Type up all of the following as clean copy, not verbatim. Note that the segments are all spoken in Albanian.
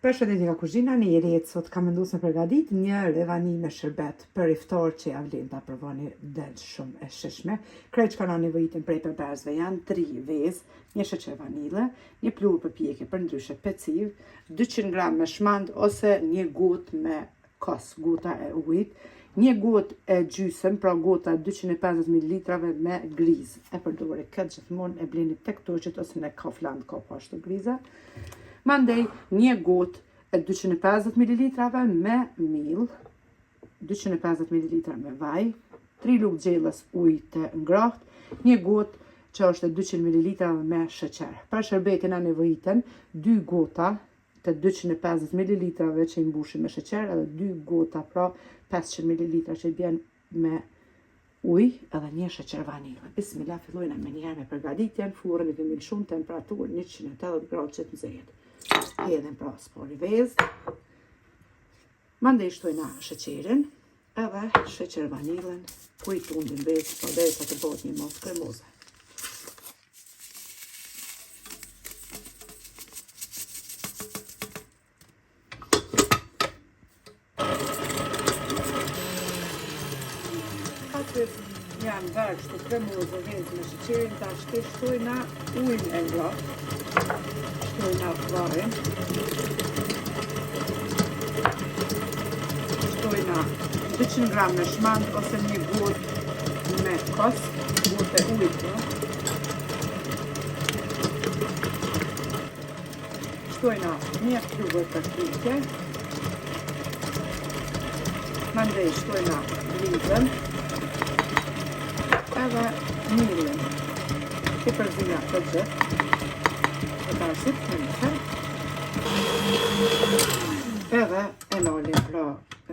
Përshëndetje nga kuzhina, në jerit sot kam vendosur me përgatit një revani me shërbet për iftar që ja vlen ta provoni, del shumë e shishme. Krejt që kanë nevojitën prej përberzve janë 3 vezë, një sheqer vanile, një pluhur përpjekje për ndryshe peciv, 200 gram me shmand ose një gotë me kos, gota e ujit, një gotë e gjysëm, pra gota 250 ml me grizë. E përdore këtë gjithmonë e bleni tek toqet ose në Kaufland ka pashtu griza. Mandej një gotë e 250 ml me miell, 250 ml me vaj, 3 lugë gjellës ujë të ngrohtë, një gotë që është 200 ml me sheqer. Për shërbetin a nevojiten 2 gota të 250 ml që i mbushin me sheqer edhe 2 gota pra 500 ml që i bjen me ujë edhe një sheqer vanilë. Bismillah, fillojna me njëherë me përgatitjen, furrën e kemi lëshuar temperaturë 180 gradë që të nxehet. Hedhim pra spori vezë, mandej shtojna sheqerin edhe sheqer vanilën, ku i tundim vezë pa derisa të bëhet një mos kremoze. Aty janë bërë të kremoze vezë me sheqerin, tash të shtojna ujin e ngrohtë. Shtojna vajin, shtojna 200 gram me shmand ose një gotë me kos, gotë e ujit. Shtojna një pluhur përpjekje, mandej shtojna grizën edhe miellin, që përzina të gjithë. Edhe e lalim pra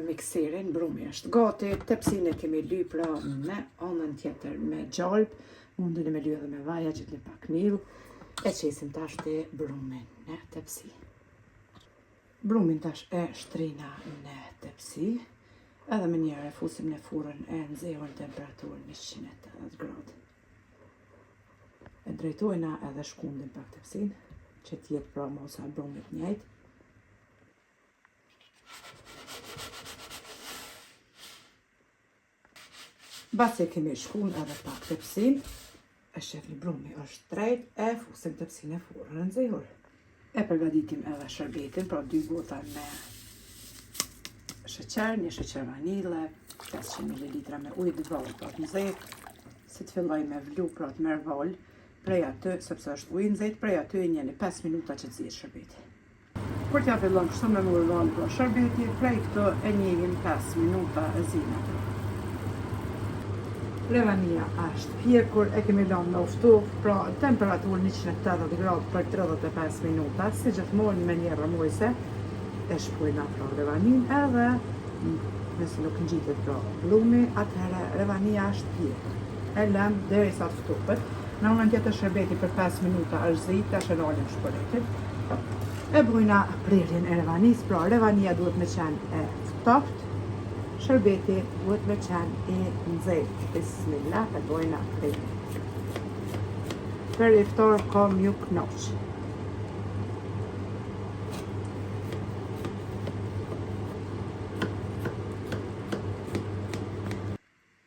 mikserin, brumi është gati, tepsin e kemi ly pra në anën tjetër me gjalp, mundën e me ly edhe me vaja që të pak miell, e qesim tash të brumin në tepsi. Brumin tash e shtrina në tepsi, edhe me njëre fusim në furrën e nxehur në temperaturë 180 gradë. E drejtojna edhe shkundim pak tepsin, që t'jetë pra mosa brumit njëjtë. Basi kemi shkun edhe pak tepsin, e shefni brumi është drejt, e fusim tepsin e furrën e nxehur. E përgatitim edhe shërbetin, pra 2 gota me sheqer, një sheqer vanile, 500 ml me ujë të vallë, pra të nxehtë, si të filloj me vlu, pra të merr val, prej aty, sepse është ujë nxehtë, prej aty e njeni 5 minuta që të zihet shërbeti. Kur t'ja fillon kështu me murë vallë pra shërbeti, prej këto e njevim 5 minuta e zihet. Revania është pjekur, e kemi lënë në ftuf, pra temperaturë 180 gradë për 35 minuta, si gjithmonë me një rrëmuese, e shpojna pra revanin edhe, nëse nuk ngjitet pra blumi, atëherë revania është pjekur. E lëm derisa të ftufet. Në anën tjetër shërbeti për 5 minuta është zit, tash e lalim shpërletit. E bujna prerjen e revanis, pra revania duhet me qenë e ftoft, shërbeti duhet me qenë i nxehtë. Bismillah, e bujna prerjen. Për iftar kam ju knoq.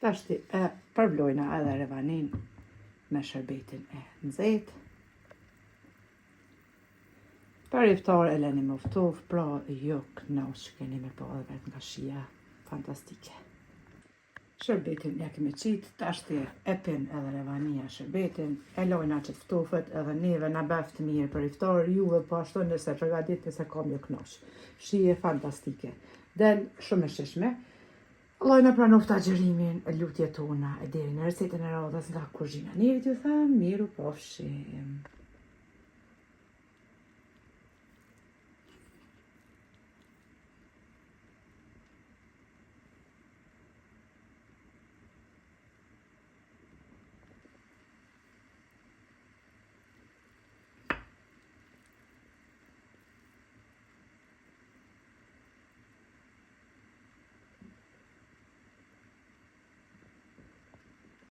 Tashti e përvlojna edhe revanin me shërbetin e nxehtë. Për iftar e leni më ftuf, pra jo knoq, keni me pa edhe vetë nga shija fantastike. Shërbetin ja kemi qitë, tashti e pin edhe revania shërbetin, e lojna që të ftufet edhe neve na beft mirë për iftar, juve po ashtu nëse përgatitni se kam jo knoq. Shije fantastike, del shumë e shishme. Lojna pranoft agjërimin, lutje tona e deri në recetën e radhës nga kuzhina. Njerit ju them, miru pofshim.